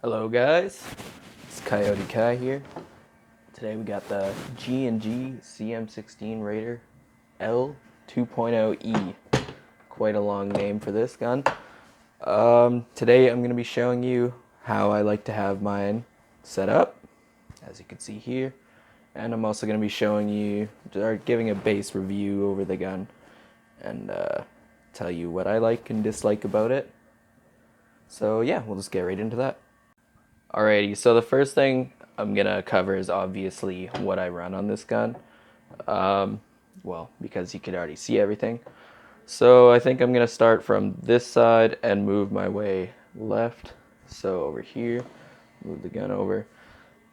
Hello guys, it's Coyote Kai here. Today we got the G&G CM16 Raider L2.0E. Quite a long name for this gun. Today I'm going to be showing you how I like to have mine set up, as you can see here. And I'm also going to be showing you, or giving a base review over the gun, and tell you what I like and dislike about it. So yeah, we'll just get right into that. Alrighty, so the first thing I'm gonna cover is obviously what I run on this gun. Well, because you could already see everything. So I think I'm gonna start from this side and move my way left. So over here, move the gun over.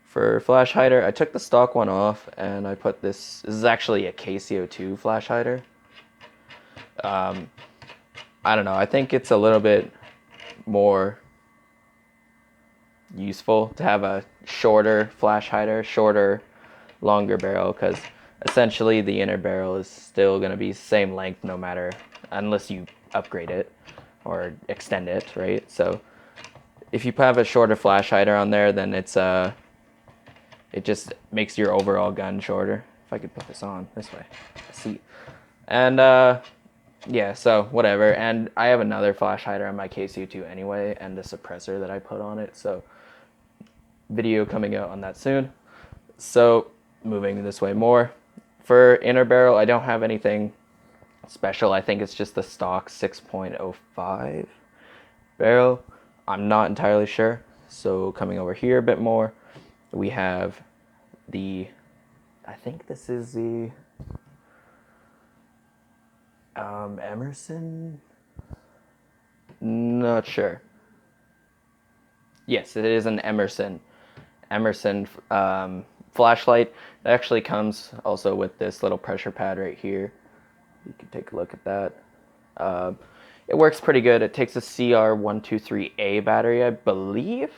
For flash hider, I took the stock one off and I put this is actually a KCO2 flash hider. I don't know, I think it's a little bit more useful to have a shorter flash hider, longer barrel, because essentially the inner barrel is still going to be same length no matter, unless you upgrade it or extend it, right? So if you have a shorter flash hider on there, then it just makes your overall gun shorter. If I could put this on this way, see, and yeah, so whatever. And I have another flash hider on my KCO2 anyway, and the suppressor that I put on it, so video coming out on that soon. So moving this way more. For inner barrel, I don't have anything special. I think it's just the stock 6.05 barrel. I'm not entirely sure. So coming over here a bit more, we have I think this is the Emerson? Not sure. Yes, it is an Emerson flashlight. It actually comes also with this little pressure pad right here. You can take a look at that. It works pretty good. It takes a CR123A battery, I believe,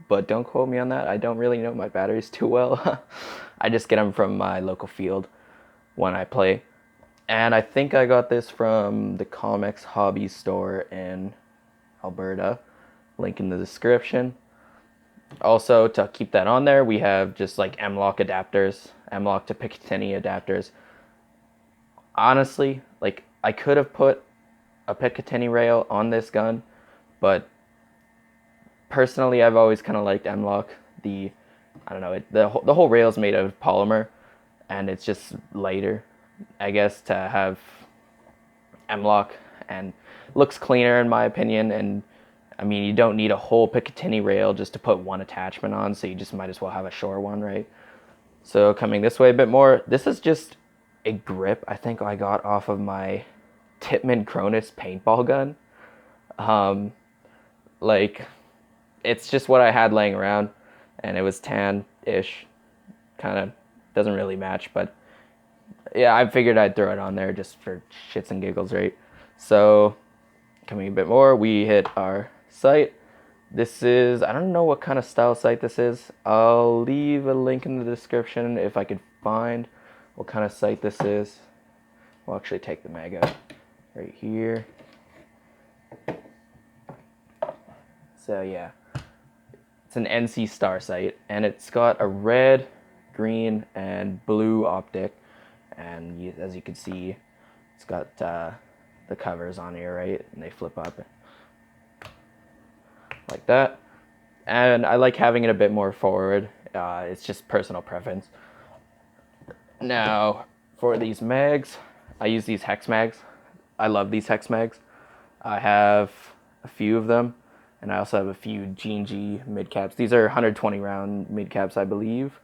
but don't quote me on that. I don't really know my batteries too well. I just get them from my local field when I play. And I think I got this from the Comics Hobby store in Alberta. Link in the description. Also, to keep that on there, we have just like M-LOK adapters, M-LOK to Picatinny adapters. Honestly, like, I could have put a Picatinny rail on this gun, but personally, I've always kind of liked M-LOK. I don't know, the whole rail is made of polymer, and it's just lighter, I guess, to have M-LOK, and looks cleaner in my opinion. And I mean, you don't need a whole Picatinny rail just to put one attachment on, so you just might as well have a short one, right? So coming this way a bit more, this is just a grip I think I got off of my Tippmann Cronus paintball gun. Like, it's just what I had laying around, and it was tan-ish. Kind of doesn't really match, but yeah, I figured I'd throw it on there just for shits and giggles, right? So coming a bit more, we hit our sight. This is, I don't know what kind of style sight this is. I'll leave a link in the description if I could find what kind of sight this is. We'll actually take the mag out right here. So yeah, it's an NC Star sight, and it's got a red, green, and blue optic. And as you can see, it's got the covers on here, right? And they flip up like that. And I like having it a bit more forward. It's just personal preference. Now, for these mags, I use these hex mags. I love these hex mags. I have a few of them, and I also have a few G&G mid caps. These are 120 round mid caps, I believe.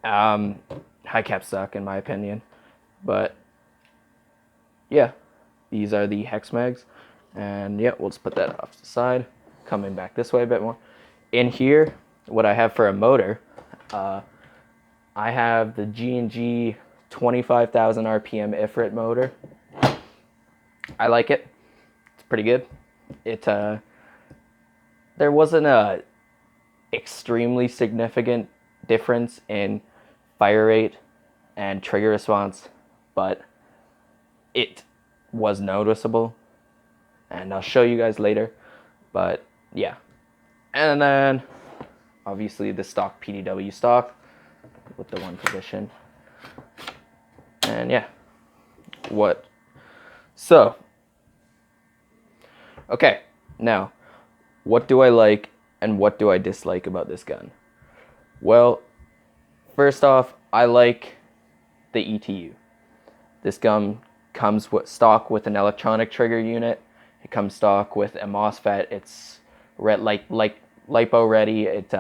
High caps suck in my opinion, but yeah, these are the hex mags. And yeah, we'll just put that off to the side. Coming back this way a bit more. In here, what I have for a motor, I have the G&G 25,000 RPM Ifrit motor. I like it. It's pretty good. There wasn't a extremely significant difference in fire rate and trigger response, but it was noticeable, and I'll show you guys later. But yeah, and then obviously the stock PDW stock with the one position. And yeah, so, okay, now, what do I like and what do I dislike about this gun? Well, first off, I like the ETU. This gun comes with stock with an electronic trigger unit. It comes stock with a MOSFET. It's like LiPo ready. It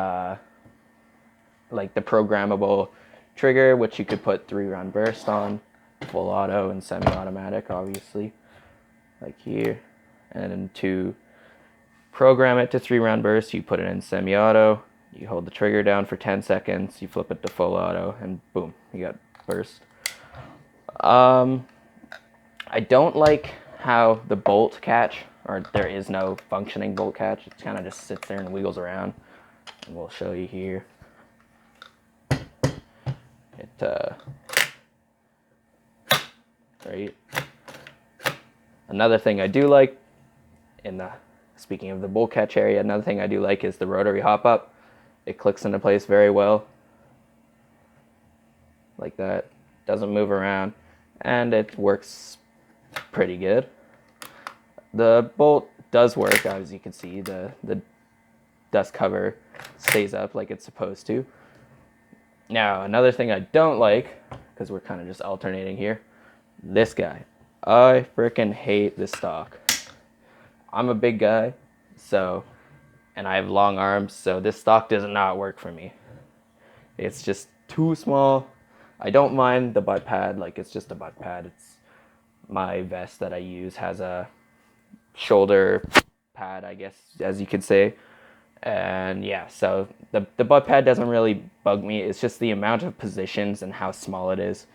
like the programmable trigger, which you could put 3-round burst on, full auto and semi-automatic, obviously, like here. And then to program it to 3-round burst, you put it in semi-auto. You hold the trigger down for 10 seconds. You flip it to full auto, and boom, you got burst. I don't like how the bolt catch, or there is no functioning bolt catch. It kind of just sits there and wiggles around. And we'll show you here. Right. Another thing I do like, speaking of the bolt catch area, another thing I do like is the rotary hop up. It clicks into place very well, like that. Doesn't move around, and it works pretty good. The bolt does work, as you can see. The dust cover stays up like it's supposed to. Now, another thing I don't like, because we're kind of just alternating here, this guy. I freaking hate this stock. I'm a big guy, and I have long arms, so this stock does not work for me. It's just too small. I don't mind the butt pad, like it's just a butt pad. It's my vest that I use has a shoulder pad, I guess, as you could say. And yeah, so the butt pad doesn't really bug me. It's just the amount of positions and how small it is.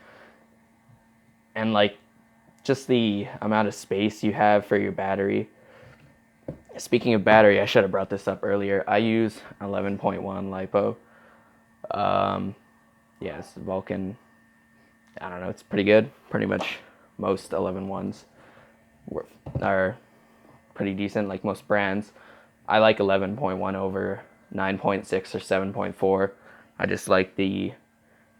And like just the amount of space you have for your battery. Speaking of battery, I should have brought this up earlier. I use 11.1 LiPo. Yeah, it's Vulcan. I don't know, it's pretty good. Pretty much most 11.1s are pretty decent, like most brands. I like 11.1 over 9.6 or 7.4. I just like the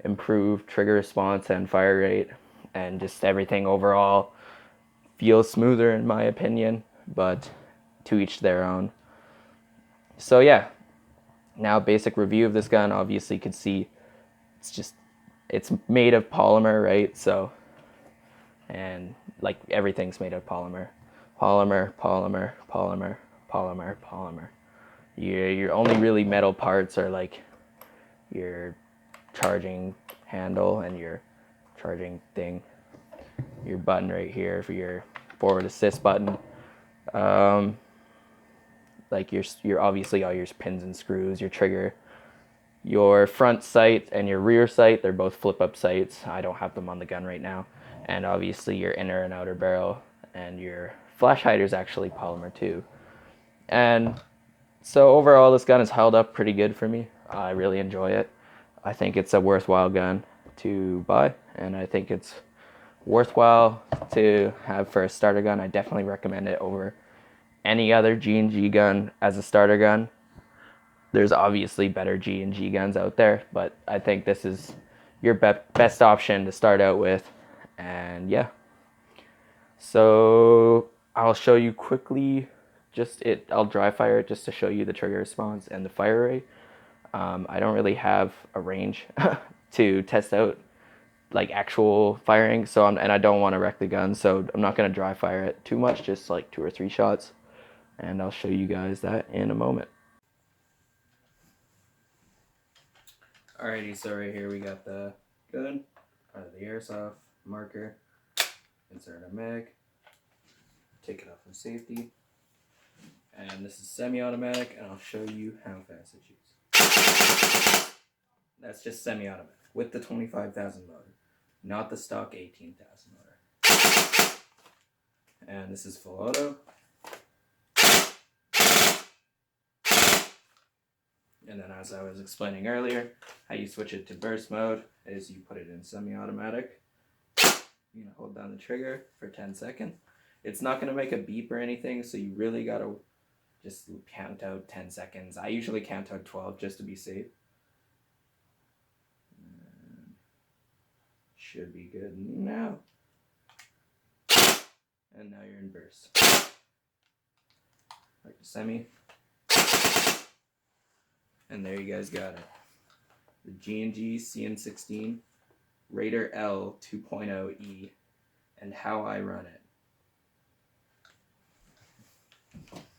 improved trigger response and fire rate, and just everything overall feels smoother in my opinion, but to each their own. So yeah, now basic review of this gun. Obviously you can see it's made of polymer, right? So, and like everything's made of polymer. Your only really metal parts are like your charging handle and your charging thing, your button right here for your forward assist button. Like your obviously all your pins and screws, your trigger, your front sight and your rear sight, they're both flip up sights. I don't have them on the gun right now. And obviously your inner and outer barrel, and your flash hider is actually polymer too. And so overall, this gun has held up pretty good for me. I really enjoy it. I think it's a worthwhile gun to buy, and I think it's worthwhile to have for a starter gun. I definitely recommend it over any other G&G gun as a starter gun. There's obviously better G&G guns out there, but I think this is your best option to start out with. And yeah, so I'll show you quickly I'll dry fire it just to show you the trigger response and the fire rate. I don't really have a range to test out like actual firing, and I don't want to wreck the gun, so I'm not going to dry fire it too much, just like 2 or 3 shots, and I'll show you guys that in a moment. Alrighty, so right here we got the gun, out of the airsoft, marker, insert a mag, take it off for safety, and this is semi-automatic, and I'll show you how fast it shoots. That's just semi-automatic with the 25,000 motor, not the stock 18,000 motor. And this is full auto. And then, as I was explaining earlier, how you switch it to burst mode is you put it in semi-automatic. You're gonna hold down the trigger for 10 seconds. It's not gonna make a beep or anything, so you really gotta Just count out 10 seconds. I usually count out 12 just to be safe. Should be good now. And now you're in burst. Back to semi. And there you guys got it. The G&G CM16 Raider L 2.0E and how I run it.